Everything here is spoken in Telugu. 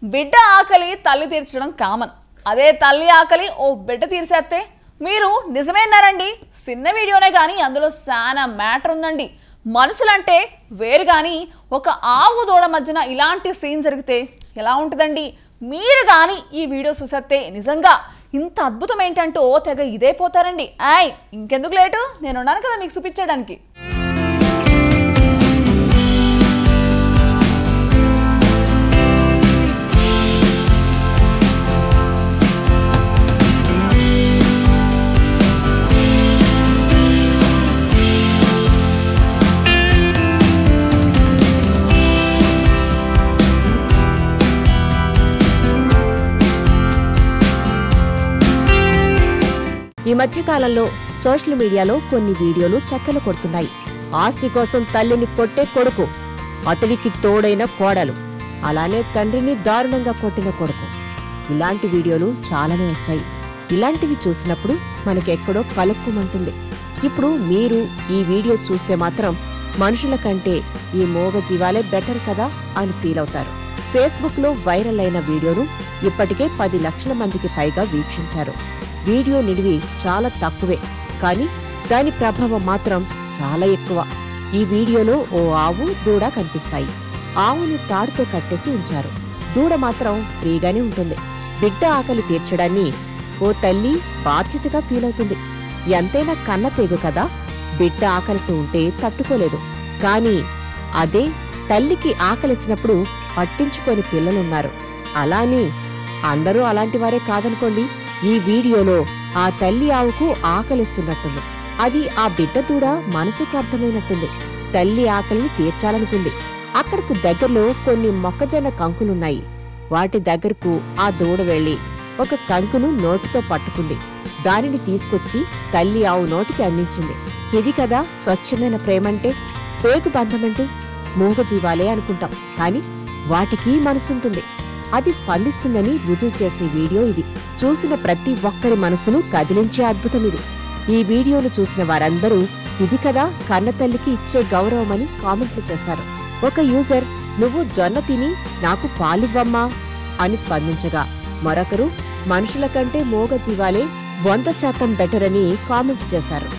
బిడ్డ ఆకలి తల్లి తీర్చడం కామన్. అదే తల్లి ఆకలి ఓ బిడ్డ తీర్చేస్తే మీరు నిజమేనారండి. చిన్న వీడియోనే కానీ అందులో చాలా మ్యాటర్ ఉందండి. మనుషులంటే వేరు కానీ ఒక ఆవు దూడ మధ్యన ఇలాంటి సీన్ జరిగితే ఎలా ఉంటుందండి. మీరు కానీ ఈ వీడియో చూసేస్తే నిజంగా ఇంత అద్భుతం ఏంటంటూ తెగ ఇదైపోతారండి. ఇంకెందుకు లేటు, నేనున్నాను కదా మీకు చూపించడానికి. ఈ మధ్య కాలంలో సోషల్ మీడియాలో కొన్ని వీడియోలు చక్కలు కొడుతున్నాయి. ఆస్తి కోసం తల్లిని కొట్టే కొడుకు, అతడికి తోడైన కోడలు, అలానే తండ్రిని దారుణంగా కొట్టిన కొడుకు, ఇలాంటి వీడియోలు చాలానే వచ్చాయి. ఇలాంటివి చూసినప్పుడు మనకెక్కడో కలుక్కుమంటుంది. ఇప్పుడు మీరు ఈ వీడియో చూస్తే మాత్రం మనుషుల కంటే ఈ మూగ జీవాలే బెటర్ కదా అని ఫీల్ అవుతారు. ఫేస్బుక్ లో వైరల్ అయిన వీడియోను ఇప్పటికే 10 లక్షల మందికి పైగా వీక్షించారు. వీడియో నిడివి చాలా తక్కువే, కానీ దాని ప్రభావం మాత్రం చాలా ఎక్కువ. ఈ వీడియోలో ఓ ఆవు దూడ కనిపిస్తాయి. ఆవుని తాడుతో కట్టేసి ఉంచారు. దూడ మాత్రం ఫ్రీగానే ఉంటుంది. బిడ్డ ఆకలి తీర్చడాన్ని ఓ తల్లి బాధ్యతగా ఫీల్ అవుతుంది. ఎంతైనా కన్నపేగు కదా, బిడ్డ ఆకలితో ఉంటే తట్టుకోలేదు. కానీ అదే తల్లికి ఆకలిసినప్పుడు పట్టించుకొని పిల్లలున్నారు. అలాని అందరూ అలాంటివారే కాదనుకోండి. ఈ వీడియోలో ఆ తల్లి ఆవుకు ఆకలిస్తున్నట్టుంది. అది ఆ బిడ్డ దూడ మనసుకు అర్థమైనట్టుంది. తల్లి ఆకలిని తీర్చాలనుకుంది. అక్కడకు దగ్గరలో కొన్ని మొక్కజొన్న కంకులున్నాయి. వాటి దగ్గరకు ఆ దూడ వెళ్లి ఒక కంకును నోటితో పట్టుకుంది. దానిని తీసుకొచ్చి తల్లి ఆవు నోటికి అందించింది. ఇది కదా స్వచ్ఛమైన ప్రేమంటే. పేగు బంధమంటే మూగజీవాలే అనుకుంటాం, కాని వాటికి మనసుంటుంది. అది స్పందిస్తుందని రుజువు చేసే వీడియో ఇది. చూసిన ప్రతి ఒక్కరి మనసును కదిలించే అద్భుతం ఇది. ఈ వీడియోను చూసిన వారందరూ ఇది కదా కన్నతల్లికి ఇచ్చే గౌరవమని కామెంట్లు చేశారు. ఒక యూజర్ నువ్వు జొన్న తిని నాకు పాలివ్వమ్మా అని స్పందించగా, మరొకరు మనుషుల కంటే మూగ జీవాలే 100% బెటర్ అని కామెంట్ చేశారు.